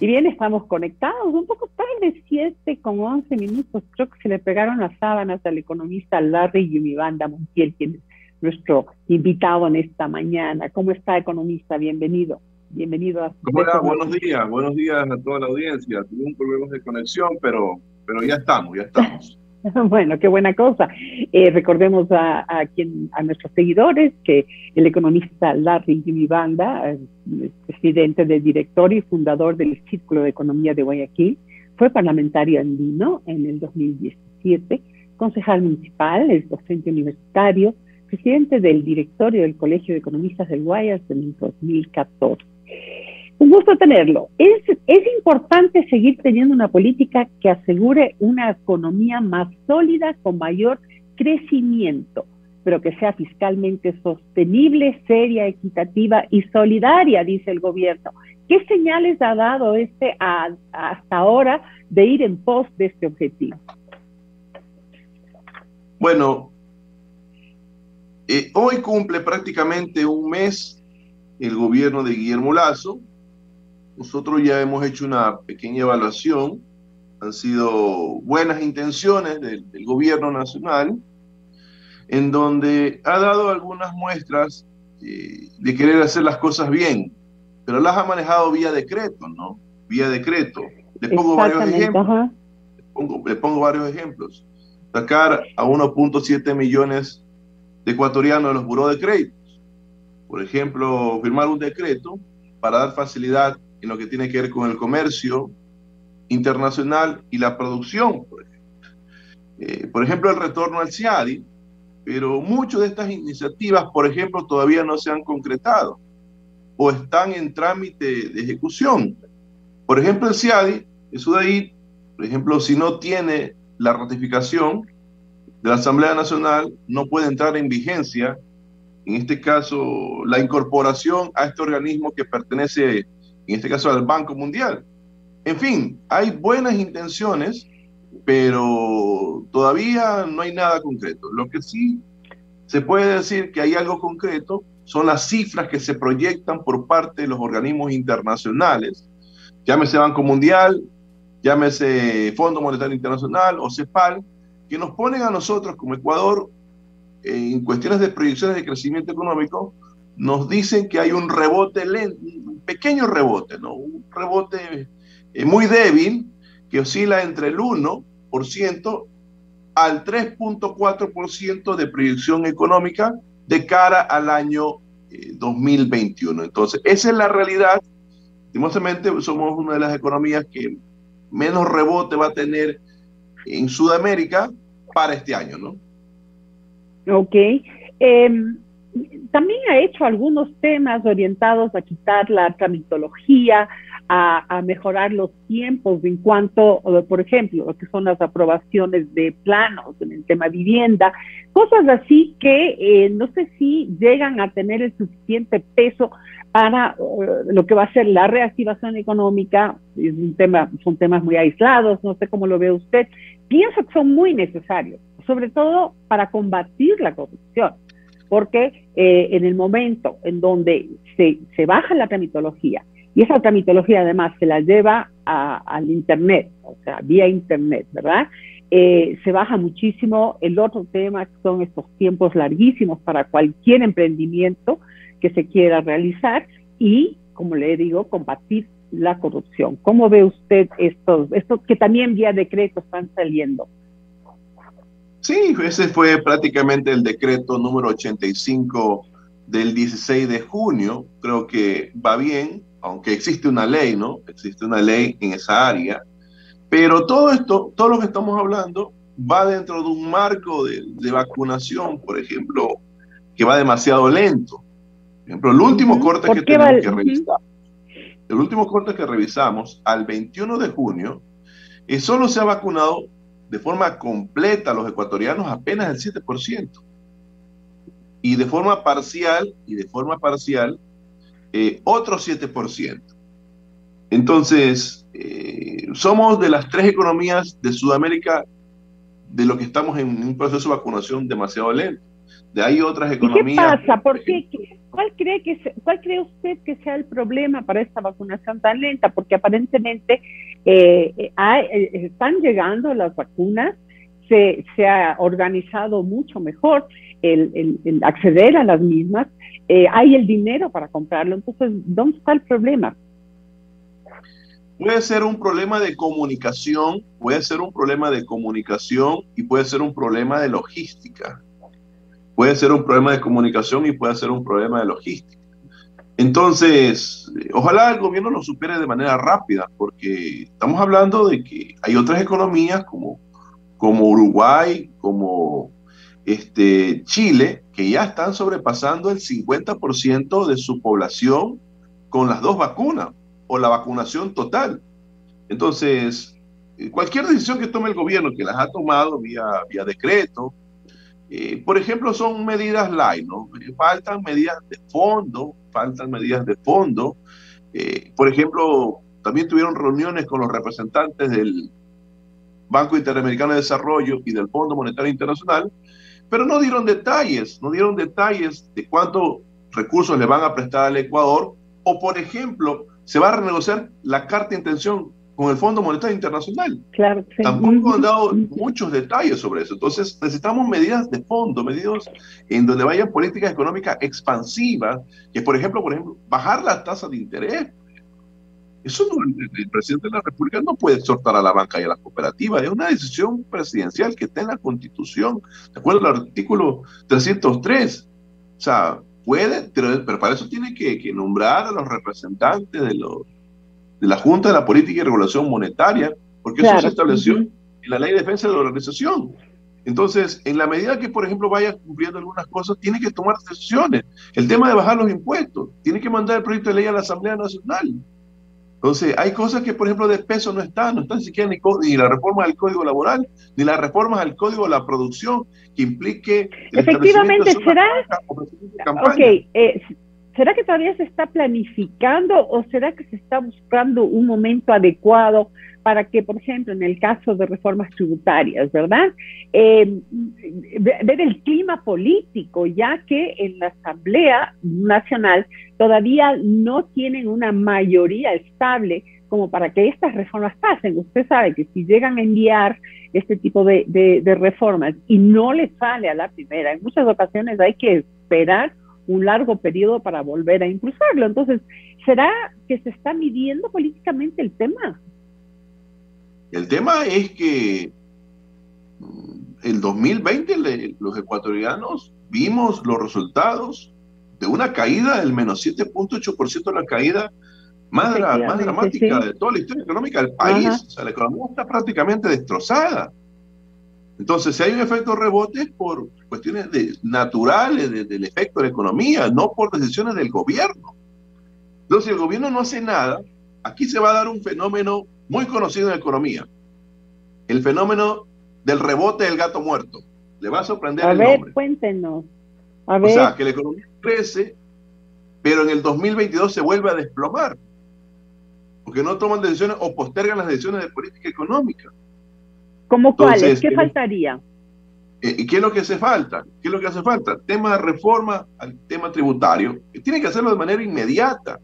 bien estamos conectados, un poco tarde, 7:11. Creo que se le pegaron las sábanas al economista Larry Yumibanda Montiel, quien es nuestro invitado en esta mañana. ¿Cómo está, economista? Bienvenido. Bienvenido a ¿Cómo va? Buenos días a toda la audiencia. Tuve un problema de conexión, pero ya estamos. Bueno, qué buena cosa. Recordemos a nuestros seguidores que el economista Larry Yumibanda, presidente del directorio y fundador del Círculo de Economía de Guayaquil, fue parlamentario andino en el 2017, concejal municipal, es docente universitario, presidente del directorio del Colegio de Economistas del Guayas en el 2014. Un gusto tenerlo. Es importante seguir teniendo una política que asegure una economía más sólida, con mayor crecimiento, pero que sea fiscalmente sostenible, seria, equitativa y solidaria, dice el gobierno. ¿Qué señales ha dado hasta ahora de ir en pos de este objetivo? Bueno, hoy cumple prácticamente un mes el gobierno de Guillermo Lasso. Nosotros ya hemos hecho una pequeña evaluación. Han sido buenas intenciones del gobierno nacional, en donde ha dado algunas muestras de querer hacer las cosas bien, pero las ha manejado vía decreto, ¿no? Vía decreto. Les pongo varios ejemplos. Le pongo varios ejemplos. Sacar a 1.7 millones de ecuatorianos de los buró de créditos. Por ejemplo, firmar un decreto para dar facilidad en lo que tiene que ver con el comercio internacional y la producción, por ejemplo, el retorno al CIADI, pero muchas de estas iniciativas, por ejemplo, todavía no se han concretado o están en trámite de ejecución. Por ejemplo, el CIADI, por ejemplo, si no tiene la ratificación de la Asamblea Nacional, no puede entrar en vigencia, en este caso, la incorporación a este organismo que pertenece, en este caso, al Banco Mundial. En fin, hay buenas intenciones, pero todavía no hay nada concreto. Lo que sí se puede decir que hay algo concreto son las cifras que se proyectan por parte de los organismos internacionales, llámese Banco Mundial, llámese Fondo Monetario Internacional o CEPAL, que nos ponen a nosotros como Ecuador, en cuestiones de proyecciones de crecimiento económico, nos dicen que hay un rebote lento, un pequeño rebote, ¿no? Un rebote muy débil, que oscila entre el 1% al 3.4% de proyección económica de cara al año 2021. Entonces, esa es la realidad. Lastimosamente, somos una de las economías que menos rebote va a tener en Sudamérica para este año, ¿no? Ok. También ha hecho algunos temas orientados a quitar la tramitología, a mejorar los tiempos en cuanto, por ejemplo, lo que son las aprobaciones de planos en el tema vivienda, cosas así que no sé si llegan a tener el suficiente peso para lo que va a ser la reactivación económica. Es son temas muy aislados, no sé cómo lo ve usted. Pienso que son muy necesarios, sobre todo para combatir la corrupción, porque en el momento en donde se baja la tramitología, y esa tramitología además se la lleva al Internet, o sea, vía Internet, ¿verdad? Se baja muchísimo. El otro tema son estos tiempos larguísimos para cualquier emprendimiento que se quiera realizar y, como le digo, combatir la corrupción. ¿Cómo ve usted estos que también vía decreto están saliendo? Sí, ese fue prácticamente el decreto número 85 del 16 de junio. Creo que va bien, aunque existe una ley, ¿no? Existe una ley en esa área. Pero todo esto, todo lo que estamos hablando, va dentro de un marco de vacunación, por ejemplo, que va demasiado lento. Por ejemplo, el último corte que tenemos que revisar, el último corte que revisamos, al 21 de junio, solo se ha vacunado de forma completa a los ecuatorianos apenas el 7%. Y de forma parcial, otro 7%. Entonces, somos de las 3 economías de Sudamérica de lo que estamos en un proceso de vacunación demasiado lento. De ahí otras economías. ¿Y qué pasa? ¿Cuál cree usted que sea el problema para esta vacunación tan lenta? Porque aparentemente están llegando las vacunas, se ha organizado mucho mejor el acceder a las mismas, hay el dinero para comprarlo. Entonces, ¿dónde está el problema? Puede ser un problema de comunicación, puede ser un problema de comunicación y puede ser un problema de logística. Puede ser un problema de comunicación y puede ser un problema de logística. Entonces, ojalá el gobierno lo supere de manera rápida, porque estamos hablando de que hay otras economías como Uruguay, como Chile, que ya están sobrepasando el 50% de su población con las 2 vacunas o la vacunación total. Entonces, cualquier decisión que tome el gobierno, que las ha tomado vía decreto, por ejemplo, son medidas light, ¿no? Faltan medidas de fondo, por ejemplo, también tuvieron reuniones con los representantes del Banco Interamericano de Desarrollo y del Fondo Monetario Internacional, pero no dieron detalles de cuántos recursos le van a prestar al Ecuador, o por ejemplo, se va a renegociar la carta de intención con el Fondo Monetario Internacional. Claro, sí. Tampoco han dado muchos detalles sobre eso. Entonces, necesitamos medidas de fondo, medidas en donde vayan políticas económicas expansivas, que por ejemplo, bajar las tasas de interés. Eso no, el presidente de la República no puede exhortar a la banca y a las cooperativas. Es una decisión presidencial que está en la Constitución, de acuerdo al artículo 303. O sea, puede, pero para eso tiene que nombrar a los representantes de la Junta de la Política y Regulación Monetaria, porque eso se estableció en la Ley de Defensa de la Organización. Entonces, en la medida que, por ejemplo, vaya cumpliendo algunas cosas, tiene que tomar decisiones. El tema de bajar los impuestos, tiene que mandar el proyecto de ley a la Asamblea Nacional. Entonces, hay cosas que, por ejemplo, de peso no están siquiera ni la reforma del Código Laboral, ni las reformas al Código de la Producción, que implique... Efectivamente, ¿será que todavía se está planificando o será que se está buscando un momento adecuado para que, por ejemplo, en el caso de reformas tributarias, ¿verdad? Ver el clima político, ya que en la Asamblea Nacional todavía no tienen una mayoría estable como para que estas reformas pasen. Usted sabe que si llegan a enviar este tipo de reformas y no les sale a la primera, en muchas ocasiones hay que esperar un largo periodo para volver a impulsarlo. Entonces, ¿será que se está midiendo políticamente el tema? El tema es que el 2020 los ecuatorianos vimos los resultados de una caída del menos 7.8%, la caída más dramática de toda la historia económica del país. O sea, la economía está prácticamente destrozada. Entonces, si hay un efecto rebote es por cuestiones naturales del efecto de la economía, no por decisiones del gobierno. Entonces, si el gobierno no hace nada, aquí se va a dar un fenómeno muy conocido en la economía. El fenómeno del rebote del gato muerto. Le va a sorprender el nombre. A ver, cuéntenos. A ver. O sea, que la economía crece, pero en el 2022 se vuelve a desplomar. Porque no toman decisiones o postergan las decisiones de política económica. ¿Cómo cuáles? ¿Qué faltaría? ¿Qué es lo que hace falta? ¿Qué es lo que hace falta? Tema de reforma al tema tributario. Tiene que hacerlo de manera inmediata.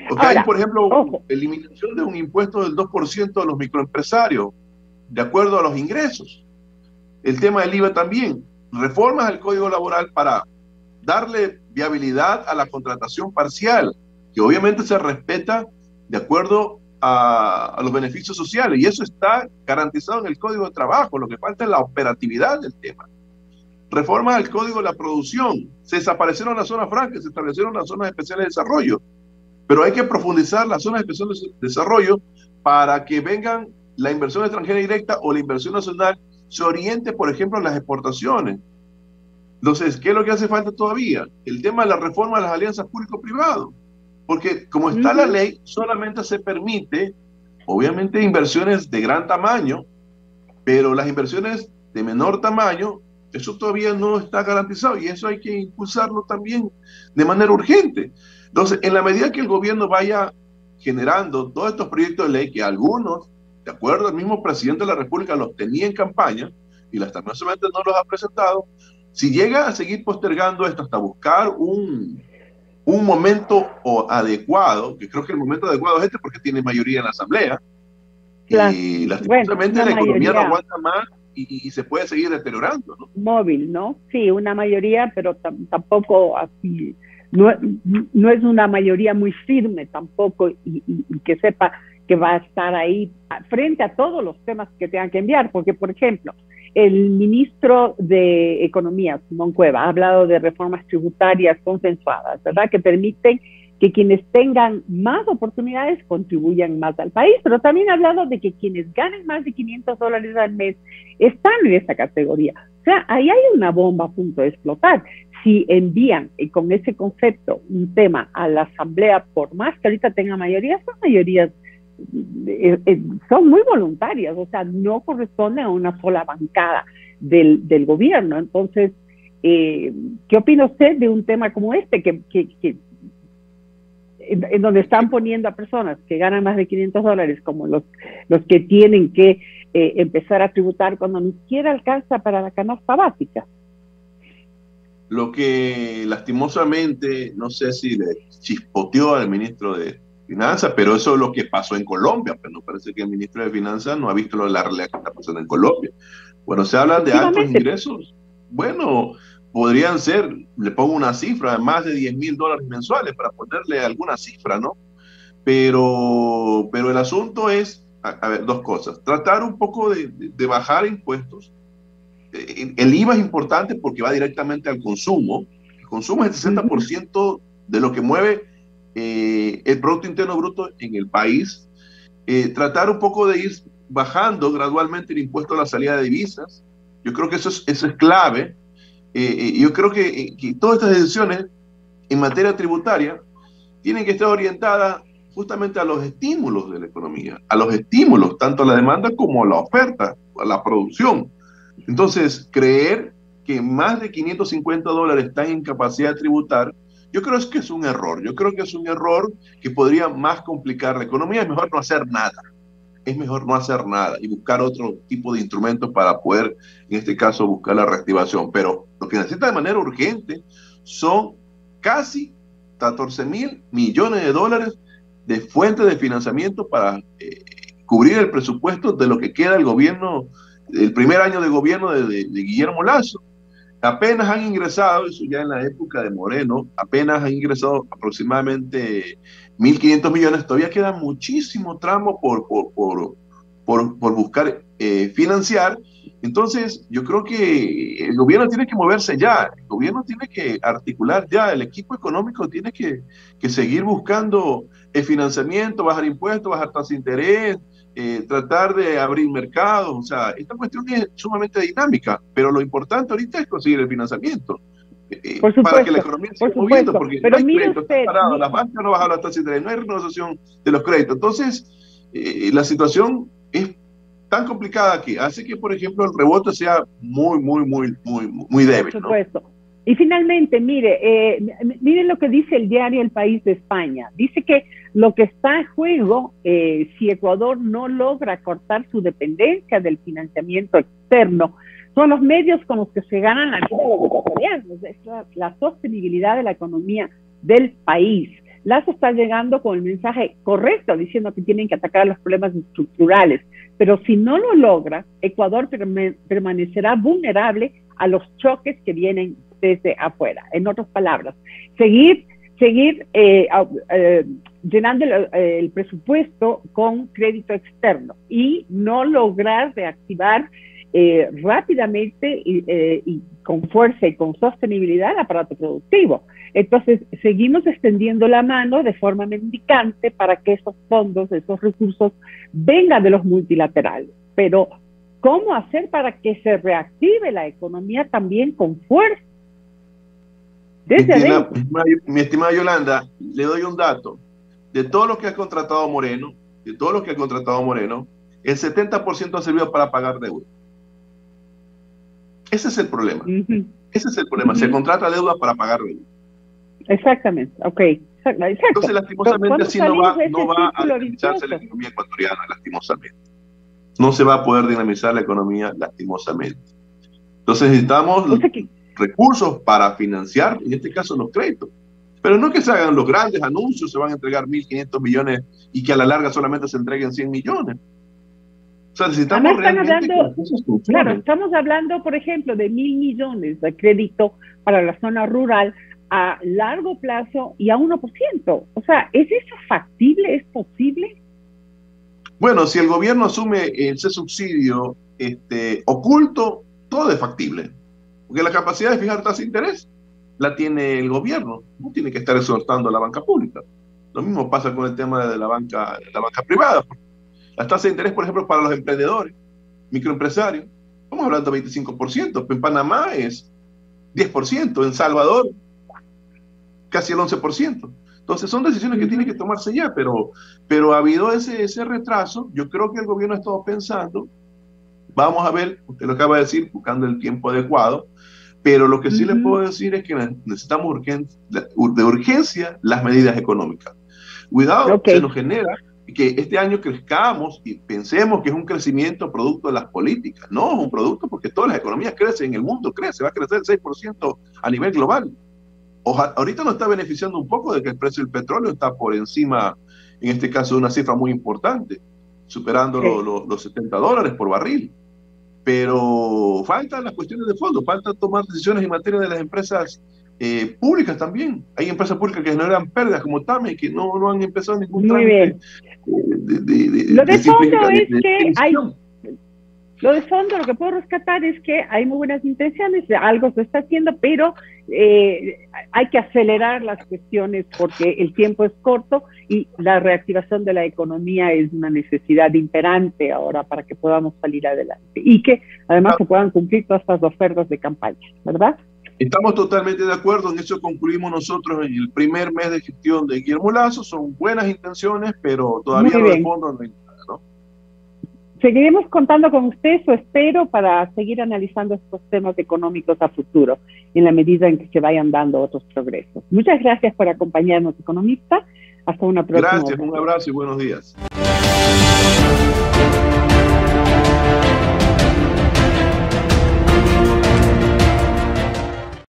Porque hay, por ejemplo, eliminación de un impuesto del 2% a los microempresarios, de acuerdo a los ingresos. El tema del IVA también. Reformas al Código Laboral para darle viabilidad a la contratación parcial, que obviamente se respeta de acuerdo a los beneficios sociales, y eso está garantizado en el Código de Trabajo. Lo que falta es la operatividad del tema. Reformas al Código de la Producción. Se desaparecieron las zonas francas, se establecieron las zonas especiales de desarrollo, pero hay que profundizar las zonas especiales de desarrollo para que vengan la inversión extranjera directa o la inversión nacional se oriente, por ejemplo, en las exportaciones. Entonces, ¿qué es lo que hace falta todavía? El tema de la reforma de las alianzas público-privado. Porque como está la ley, solamente se permite, obviamente, inversiones de gran tamaño, pero las inversiones de menor tamaño, eso todavía no está garantizado y eso hay que impulsarlo también de manera urgente. Entonces, en la medida que el gobierno vaya generando todos estos proyectos de ley, que algunos, de acuerdo al mismo presidente de la República, los tenía en campaña y lastimosamente no los ha presentado, si llega a seguir postergando esto hasta buscar un un momento adecuado, que creo que el momento adecuado es este porque tiene mayoría en la Asamblea, Claro. y Bueno, lastimosamente una la economía no mayoría aguanta más y se puede seguir deteriorando, ¿no? móvil, ¿no? Sí, una mayoría, pero tampoco así, no, no es una mayoría muy firme tampoco y que sepa que va a estar ahí frente a todos los temas que tengan que enviar, porque, por ejemplo, el ministro de Economía, Simón Cueva, ha hablado de reformas tributarias consensuadas, ¿verdad? Que permiten que quienes tengan más oportunidades contribuyan más al país, pero también ha hablado de que quienes ganen más de $500 al mes están en esa categoría. O sea, ahí hay una bomba a punto de explotar. Si envían con ese concepto un tema a la Asamblea, por más que ahorita tenga mayoría, son mayorías son muy voluntarias, o sea, no corresponden a una sola bancada del gobierno. Entonces, ¿qué opina usted de un tema como este, en donde están poniendo a personas que ganan más de $500 como los que tienen que empezar a tributar cuando ni siquiera alcanza para la canasta básica? Lo que lastimosamente, no sé si le chispoteó al ministro de Finanzas, pero eso es lo que pasó en Colombia, pero no parece que el ministro de Finanzas no ha visto la realidad que está pasando en Colombia. Bueno, se hablan de altos ingresos, bueno, podrían ser, le pongo una cifra, más de $10,000 mensuales para ponerle alguna cifra, ¿no? Pero el asunto es, a ver, dos cosas, tratar un poco de bajar impuestos. El IVA es importante porque va directamente al consumo. El consumo es el 60% de lo que mueve el Producto Interno Bruto en el país. Tratar un poco de ir bajando gradualmente el impuesto a la salida de divisas. Yo creo que eso es clave. Yo creo que todas estas decisiones en materia tributaria tienen que estar orientadas justamente a los estímulos de la economía, a los estímulos, tanto a la demanda como a la oferta, a la producción. Entonces, creer que más de $550 están en capacidad de tributar, yo creo que es un error. Yo creo que es un error que podría más complicar la economía. Es mejor no hacer nada. Es mejor no hacer nada y buscar otro tipo de instrumentos para poder, en este caso, buscar la reactivación. Pero lo que necesita de manera urgente son casi 14,000 millones de dólares de fuentes de financiamiento para cubrir el presupuesto de lo que queda el gobierno, el primer año de gobierno de Guillermo Lasso. Apenas han ingresado, eso ya en la época de Moreno, apenas han ingresado aproximadamente 1.500 millones. Todavía queda muchísimo tramo por buscar financiar. Entonces, yo creo que el gobierno tiene que moverse ya, el gobierno tiene que articular ya, el equipo económico tiene que seguir buscando el financiamiento, bajar impuestos, bajar tasas de interés, tratar de abrir mercados. O sea, esta cuestión es sumamente dinámica, pero lo importante ahorita es conseguir el financiamiento para que la economía se siga moviendo, porque pero no hay crédito, está parado, las bancas no bajan las tasas de interés, no hay renegociación de los créditos. Entonces, la situación es tan complicada que hace que, por ejemplo, el rebote sea muy débil. Por supuesto. ¿No? Y finalmente, mire lo que dice el diario El País de España. Dice que lo que está en juego, si Ecuador no logra cortar su dependencia del financiamiento externo, son los medios con los que se ganan la vida de los ecuatorianos, es la sostenibilidad de la economía del país. Lasso está llegando con el mensaje correcto, diciendo que tienen que atacar los problemas estructurales, pero si no lo logra, Ecuador permanecerá vulnerable a los choques que vienen desde afuera. En otras palabras, seguir llenando el presupuesto con crédito externo y no lograr reactivar rápidamente y con fuerza y con sostenibilidad el aparato productivo. Entonces, seguimos extendiendo la mano de forma mendicante para que esos fondos, esos recursos, vengan de los multilaterales. Pero, ¿cómo hacer para que se reactive la economía también con fuerza? Mi estimada Yolanda, le doy un dato. De todo lo que ha contratado Moreno, el 70% ha servido para pagar deuda. Ese es el problema. Ese es el problema. Se contrata deuda para pagar deuda. Exactamente. Ok. Exacto. Entonces, lastimosamente, así no va a dinamizarse la economía ecuatoriana, lastimosamente. No se va a poder dinamizar la economía, lastimosamente. Entonces, necesitamos recursos para financiar, en este caso, los créditos. Pero no que se hagan los grandes anuncios, se van a entregar 1.500 millones y que a la larga solamente se entreguen 100 millones. O sea, necesitamos realmente que las cosas funcionen. Claro, estamos hablando, por ejemplo, de 1.000 millones de crédito para la zona rural a largo plazo y a 1%. O sea, ¿es eso factible? ¿Es posible? Bueno, si el gobierno asume ese subsidio oculto, todo es factible. Porque la capacidad de fijar tasa de interés la tiene el gobierno, no tiene que estar exhortando a la banca pública. Lo mismo pasa con el tema de la banca privada. Las tasas de interés, por ejemplo, para los emprendedores, microempresarios, estamos hablando de 25%, en Panamá es 10%, en Salvador casi el 11%. Entonces son decisiones que tienen que tomarse ya, pero ha habido ese retraso. Yo creo que el gobierno ha estado pensando, vamos a ver, usted lo acaba de decir, buscando el tiempo adecuado, pero lo que sí le puedo decir es que necesitamos de urgencia las medidas económicas. Cuidado, se nos genera que este año crezcamos y pensemos que es un crecimiento producto de las políticas. No, es un producto porque todas las economías crecen, el mundo crece, va a crecer el 6% a nivel global. Ahorita nos está beneficiando un poco de que el precio del petróleo está por encima, en este caso, de una cifra muy importante, superando los $70 por barril. Pero faltan las cuestiones de fondo, falta tomar decisiones en materia de las empresas públicas también. Hay empresas públicas que generan pérdidas, como TAME, que no han empezado ningún trámite. Lo de fondo es que hay... Lo de fondo, lo que puedo rescatar es que hay muy buenas intenciones, algo se está haciendo, pero hay que acelerar las cuestiones porque el tiempo es corto y la reactivación de la economía es una necesidad imperante ahora para que podamos salir adelante y que además se puedan cumplir todas estas ofertas de campaña, ¿verdad? Estamos totalmente de acuerdo, en eso concluimos nosotros en el primer mes de gestión de Guillermo Lasso. Son buenas intenciones, pero todavía lo de fondo no hay nada, ¿no? Seguiremos contando con usted, eso espero, para seguir analizando estos temas económicos a futuro, en la medida en que se vayan dando otros progresos. Muchas gracias por acompañarnos, economista. Hasta una próxima. Gracias, un abrazo y buenos días.